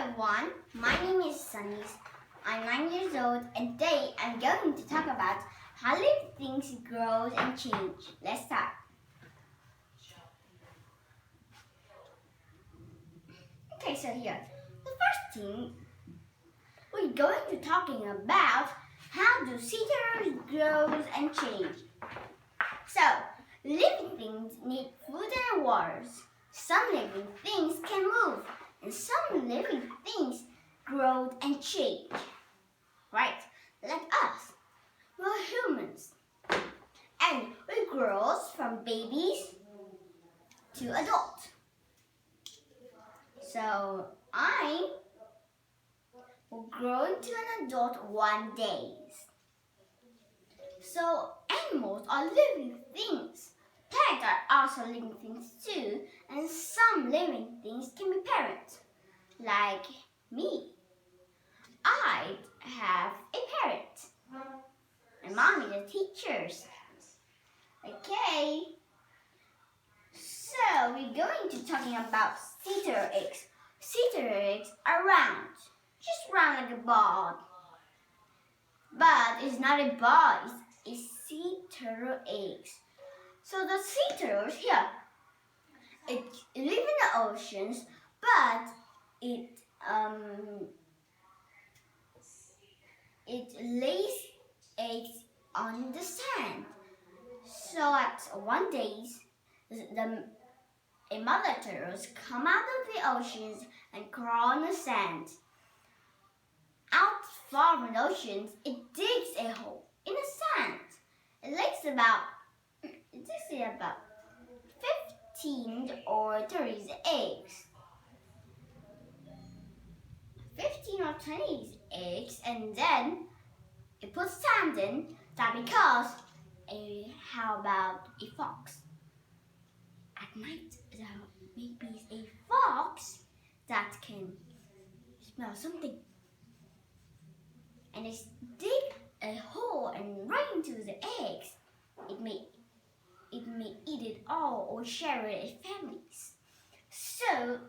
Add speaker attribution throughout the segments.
Speaker 1: everyone, my name is Sunny. I'm 9 years old and today I'm going to talk about how living things grow and change. Let's start. Okay, so here, the first thing we're going to talking about how do seeders grow and change. So, living things need food and waters. Some living things can move and some living things grow and change. Right? Like us. We're humans. And we grow from babies to adults. So I will grow into an adult one day. So animals are living things. Plants are also living things too, and some living things can be parents, like me. I have a parent. My mom is a teacher. Okay. So we're going to talking about seeder eggs. Seeder eggs are round, just round like a ball. But it's not a ball, it's sea turtle eggs. So the sea turtles here, it live in the oceans, but it lays eggs on the sand. So at one day, a mother turtles come out of the oceans and crawl on the sand. Out far from the oceans, it digs a hole in the sand. It lays about 15 or 30 eggs. 15 or 20 eggs, and then it puts sand in. That because how about a fox? At night, there may be a fox that can smell something, and it dig a hole and right into the eggs. It may eat it all or share it with families. So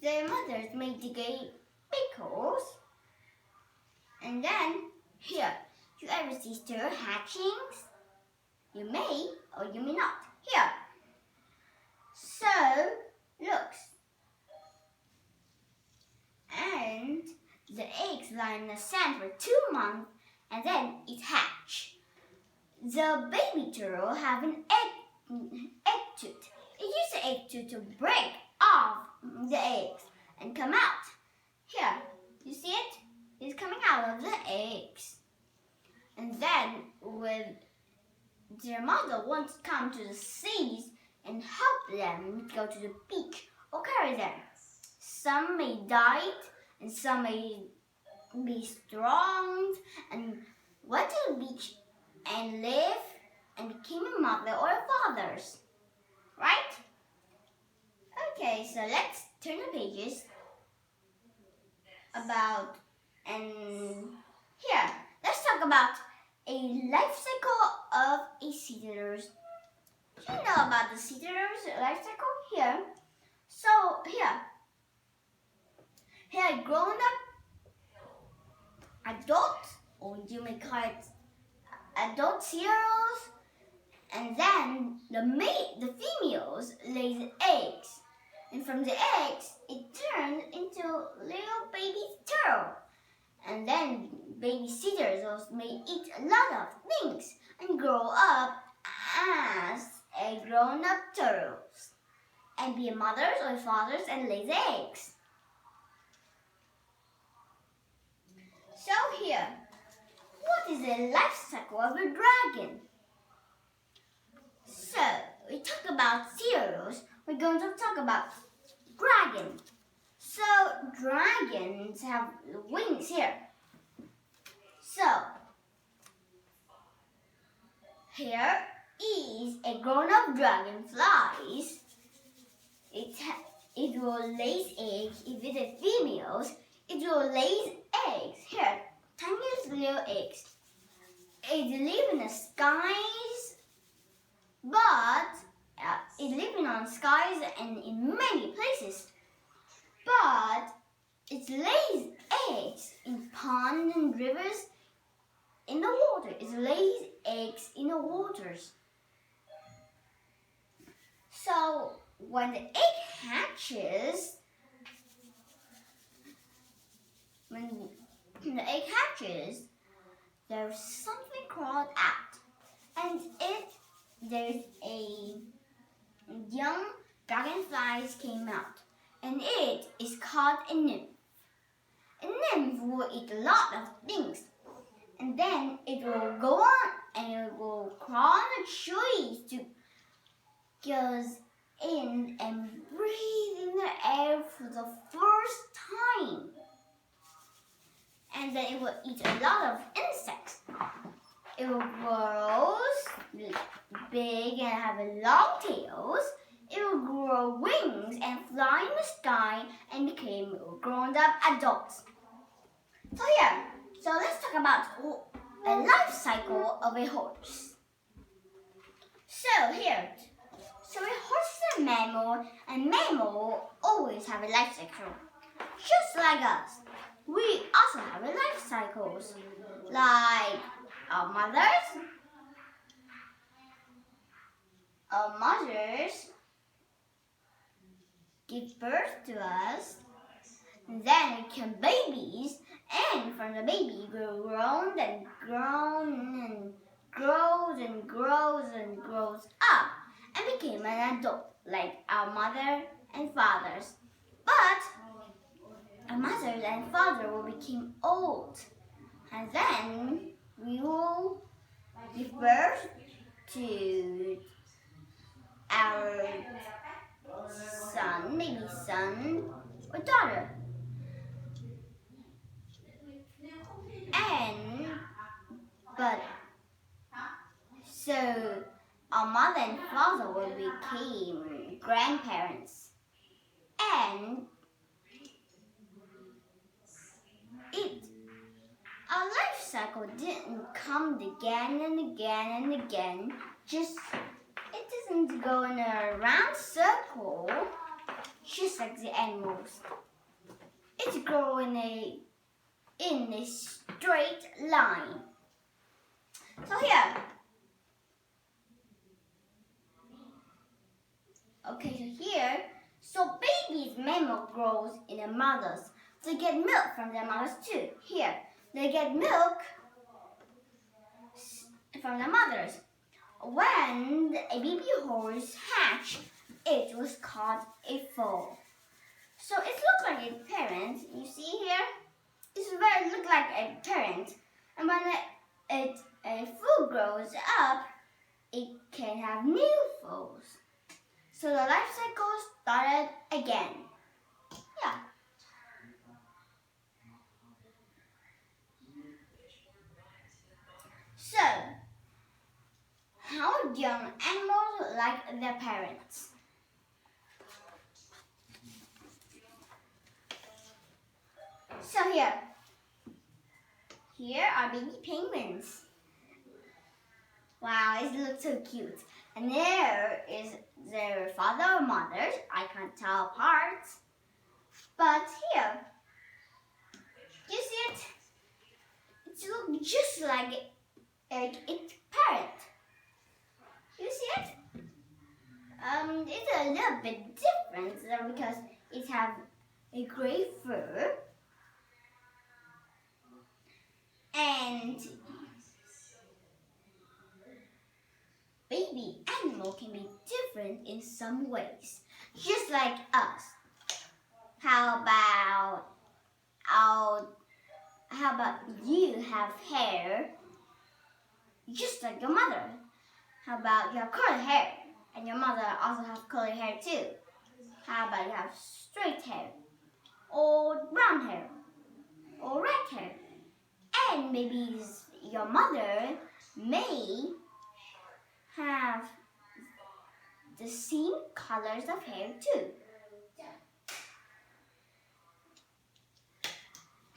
Speaker 1: their mothers may dig a big holes, and then here, you ever see stir hatchings? You may or you may not. Here. So looks, and the eggs lie in the sand for 2 months, and then it hatch. The baby turtle have an egg tooth. It uses the egg tooth to break off the eggs and come out. Here, you see it? It's coming out of the eggs. And then when their mother wants to come to the seas and help them go to the beach or carry them. Some may die and some may be strong and went to the beach and live and became a mother or a father. Right? Okay, so let's turn the pages about, and here, let's talk about a life cycle of a seeders. Do you know about the seeders life cycle? Here. So here grown up adult, or you may call it adult seeders, and then the females lays eggs, and from the eggs it turns into little baby turtle, and then baby seeders may eat a lot of things and grow up as a grown-up turtles and be mothers or fathers and lay eggs. So here, what is the life cycle of a dragon? So we talk about cereals, we're going to talk about dragon. So dragons have wings here. So here is a grown-up dragonfly. It will lay eggs. If it is females, it will lay eggs. Here, tiniest little eggs. It lives in the skies, but it lives on skies and in many places. But It lays eggs in ponds and rivers in the water. It lays eggs in the waters. So when the egg hatches, there's something crawled out, and there's a young dragonflies came out, and it is called a nymph. A nymph will eat a lot of things, and then it will go on and it will crawl on the trees to goes in and breathe in the air for the first time. And then it will eat a lot of insects. It will grow big and have long tails. It will grow wings and fly in the sky and become grown-up adults. So let's talk about a life cycle of a horse. So a horse is a mammal, and mammal always have a life cycle. Just like us, we also have a life cycles. Like our mothers give birth to us, and then we become babies, and from the baby we grow and grows up and became an adult like our mother and fathers. But our mothers and father will become old, and then we will give birth to our maybe son or daughter. So our mother and father will become grandparents, and our life cycle didn't come again and again and again. It doesn't go in a round circle, just like the animals. It's growing in a straight line. So babies' mammal grows in their mothers. They get milk from their mothers too. They get milk from their mothers. When a baby horse hatched, it was called a foal. So it looks like a parent. You see here? It looks like a parent. And when a foal grows up, it can have new foals. So the life cycle started again. So, how young animals like their parents? So here are baby penguins. Wow, it looks so cute. And there is their father or mothers. I can't tell apart. But here, do you see it? It looks just like its parent. You see it? It's a little bit different because it has a gray fur, and baby animal can be different in some ways, just like us. How about you have hair just like your mother? How about you have curly hair and your mother also has curly hair too? How about you have straight hair or brown hair or red hair? And maybe your mother may have the same colors of hair too.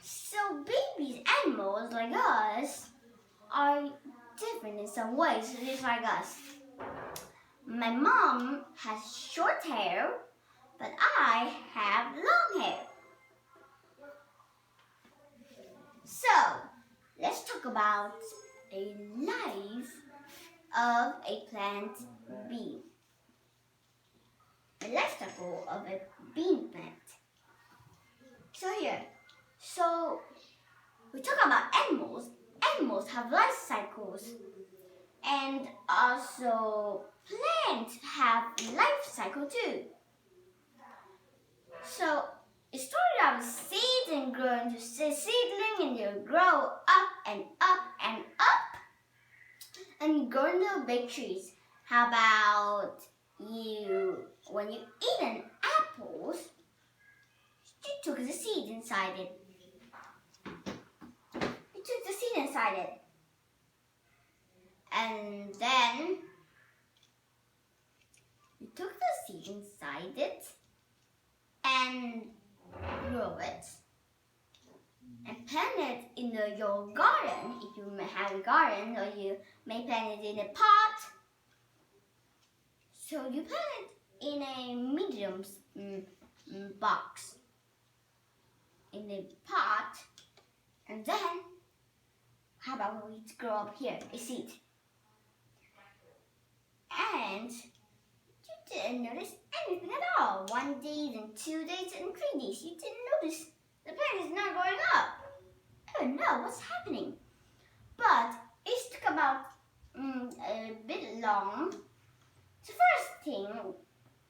Speaker 1: So babies, animals like us are different in some ways, just like us. My mom has short hair, but I have long hair. talk about a life of a plant bee. The life cycle of a bean plant. So we talk about animals. Animals have life cycles, and also plants have life cycle too. So it started out as seeds and grow into seedling, and you grow up and up and up, and grow into big trees. How about when you eat an apple, you took the seed inside it. You took the seed inside it. And then you took the seed inside it and grow it and plant it in your garden, if you may have a garden, or you may plant it in a pot. So you plant it in a medium box, in a pot, and then how about we grow up here, a seed? And you didn't notice anything at all. 1 day, then 2 days, and 3 days. You didn't notice the plant is not growing up. Oh no, what's happening? But it took about a bit long. The first thing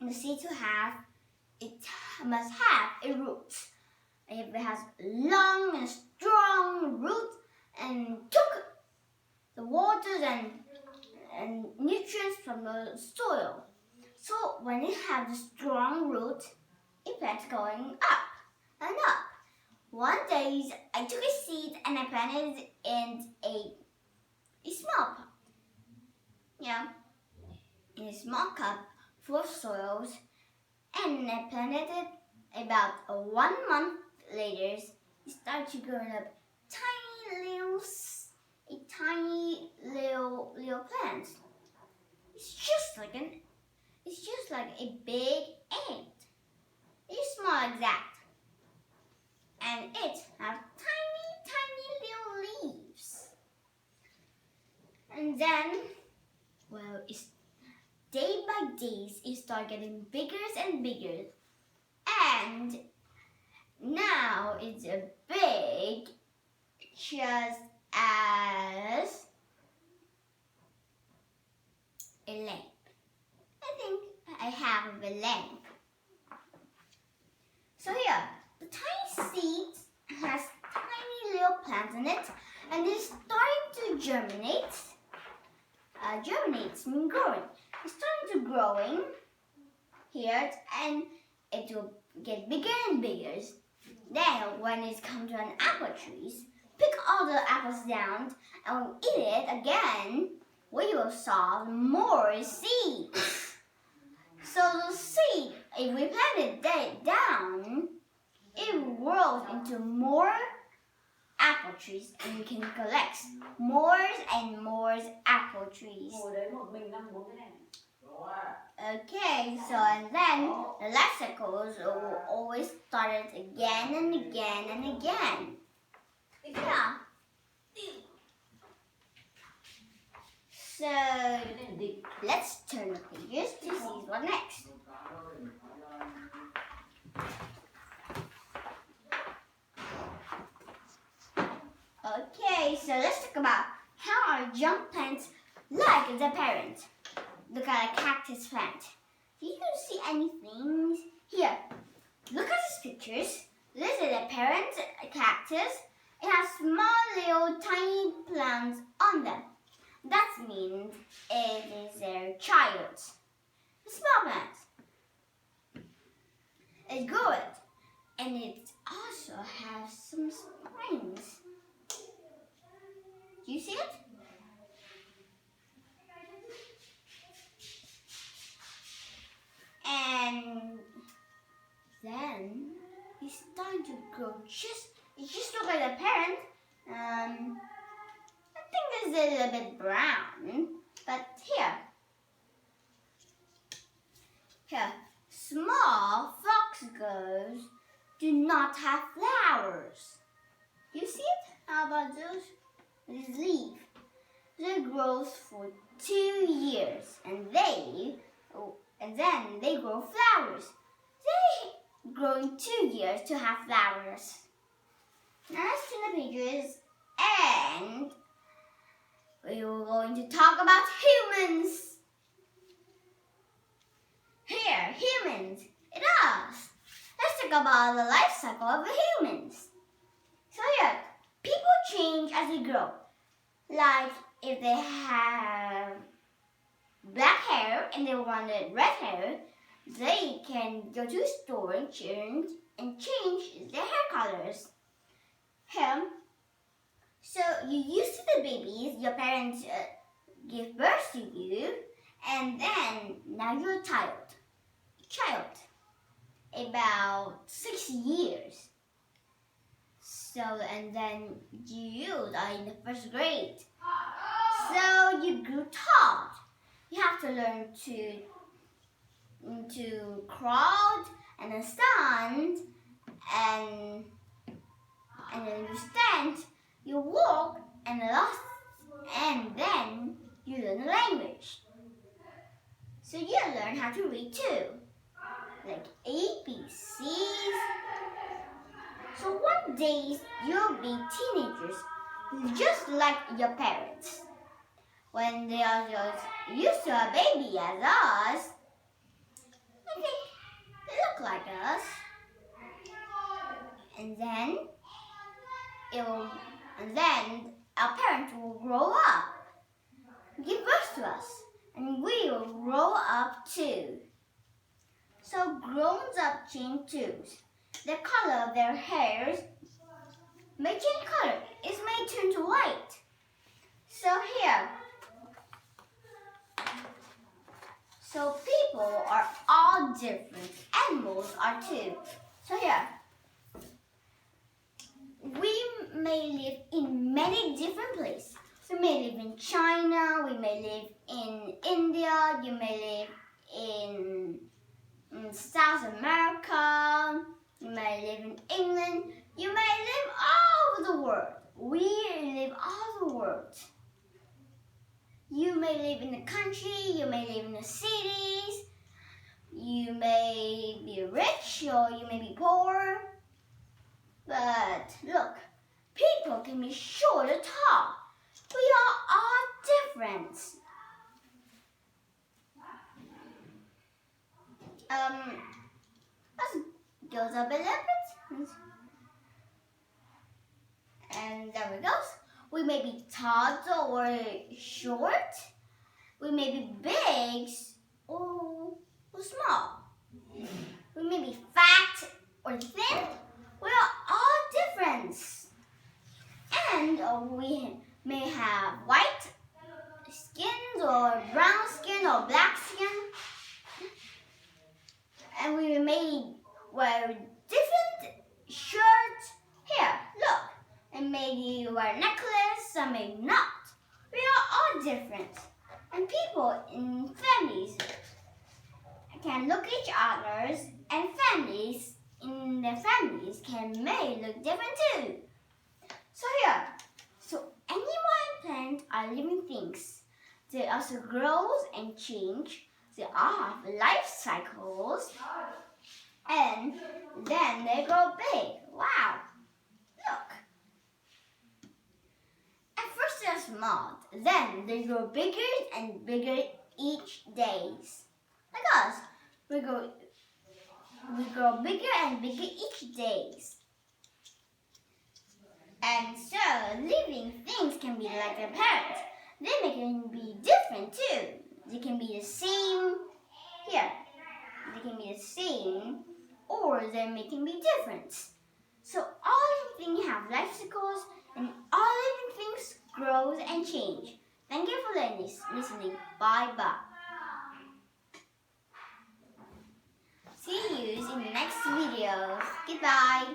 Speaker 1: the seed to have, it must have a root. If it has long and strong root and took the waters and nutrients from the soil. So when it has a strong root, it plants going up and up. One day I took a seed and I planted it in a small pot. Yeah, in a small cup full of soils, and I planted it. About 1 month later, it started to grow up tiny little plant. It's just like a big ant. It's small exact, and it has tiny little leaves. And then, well, it's day by day, it started getting bigger and bigger, and now it's a big, just as a lamp. I think I have a lamp. So here, the tiny seed has tiny little plants in it, and it's starting to germinate. Germinates means growing. It's starting to growing here, and it will get bigger and bigger. Then, when it comes to an apple tree, pick all the apples down and eat it again. We will saw more seeds. So the seed, if we plant it down, it grows into more apple trees, and you can collect more and more apple trees. Okay, so and then the life cycles will always start it again and again and again. Yeah. So let's turn the pages to see what next. Okay, so let's talk about how our young plants like the parent. Look at a cactus plant. Do you see anything? Here, look at these pictures. This is a parent cactus. It has small little tiny plants on them. That means it is their child. The small plant. It's good, and it also has some springs. Do you see it? And then it's starting to grow. It just look like the parent. I think it's a little bit brown, but here, small foxgloves do not have flowers. You see it? How about those? this leaf. It grows for 2 years, and then they grow flowers. They grow in 2 years to have flowers. Now let's turn the pages, and we are going to talk about humans. Here, humans. It is. Let's talk about the life cycle of the humans. So here, people change as they grow. Like if they have black hair and they wanted red hair, they can go to a store and change their hair colors. Here, so you used to the babies, your parents give birth to you, and then now you're a child, about 6 years. So, and then you are in the first grade. So you grew tall. You have to learn to crawl and then stand, and then you stand, you walk, and then you learn the language. So you learn how to read too, like ABCs. So one day you'll be teenagers, just like your parents. When they are just used to a baby as us, I think they look like us. And then our parents will grow up, give birth to us, and we will grow up too. So grown-up change too. The color of their hairs may change color. It may turn to white. So here, so people are all different. Animals are too. So here, we may live in many different places. We may live in China, we may live in India, you may live in South America, you may live in England, you may live all over the world. We live all over the world. You may live in the country, you may live in the cities, you may be rich or you may be poor. But look, people can be short or tall. We are all different. Let's go up a little bit. And there we go. We may be tall or short. We may be big or small. We may be fat or thin. We are all different. And we may have white skin or brown skin or black skin. And we may wear different shirts. Here, look. And maybe wear a necklace, some may not. We are all different. And people in families can look at each other, and families in their families may look different too. So here, so animal and plant are living things. They also grow and change. They all have life cycles, and then they grow big. Wow! Look. At first they're small, then they grow bigger and bigger each day. Like us, we grow bigger and bigger each day. And so living things can be like their parents. They can be different too. They can be the same. Here, they can be the same, or they can be different. So all living things have life cycles, and all living things grow and change. Thank you for listening. Bye-bye. See you in the next video. Goodbye.